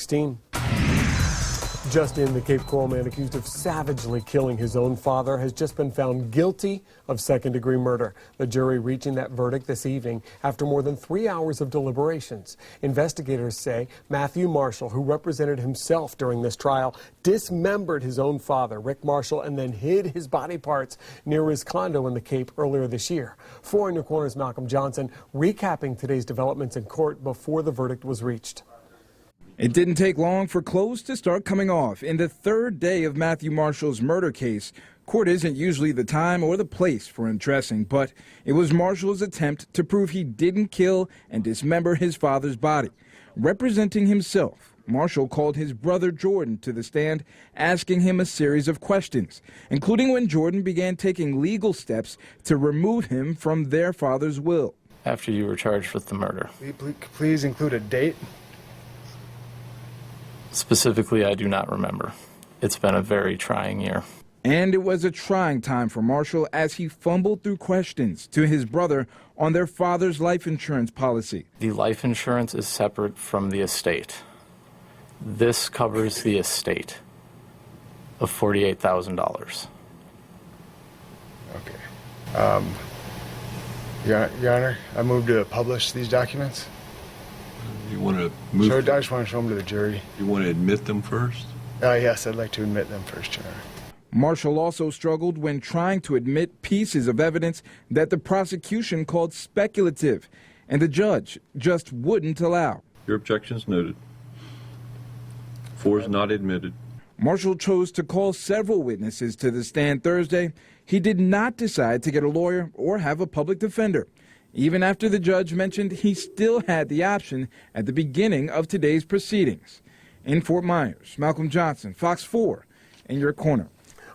16. Just in, the Cape Coral man accused of savagely killing his own father has just been found guilty of second-degree murder. The jury reaching that verdict this evening after more than 3 hours of deliberations. Investigators say Matthew Marshall, who represented himself during this trial, dismembered his own father, Rick Marshall, and then hid his body parts near his condo in the Cape earlier this year. 4 in Your Corner's Malcolm Johnson recapping today's developments in court before the verdict was reached. It didn't take long for clothes to start coming off. In the third day of Matthew Marshall's murder case, court isn't usually the time or the place for undressing, but it was Marshall's attempt to prove he didn't kill and dismember his father's body. Representing himself, Marshall called his brother Jordan to the stand, asking him a series of questions, including when Jordan began taking legal steps to remove him from their father's will. After you were charged with the murder. Please include a date. Specifically, I do not remember. It's been a very trying year. And it was a trying time for Marshall as he fumbled through questions to his brother on their father's life insurance policy. The life insurance is separate from the estate. This covers the estate of $48,000. Okay. Your Honor, I move to publish these documents. You want to move? So I just want to show them to the jury. You want to admit them first? Yes, I'd like to admit them first, Your Honor. Marshall also struggled when trying to admit pieces of evidence that the prosecution called speculative, and the judge just wouldn't allow. Your objection's noted. 4 is not admitted. Marshall chose to call several witnesses to the stand Thursday. He did not decide to get a lawyer or have a public defender, even after the judge mentioned he still had the option at the beginning of today's proceedings. In Fort Myers, Malcolm Johnson, Fox 4, in Your Corner.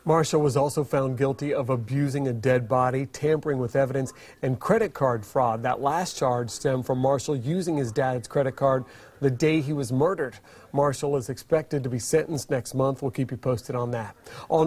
Marshall was also found guilty of abusing a dead body, tampering with evidence, and credit card fraud. That last charge stemmed from Marshall using his dad's credit card the day he was murdered. Marshall is expected to be sentenced next month. We'll keep you posted on that.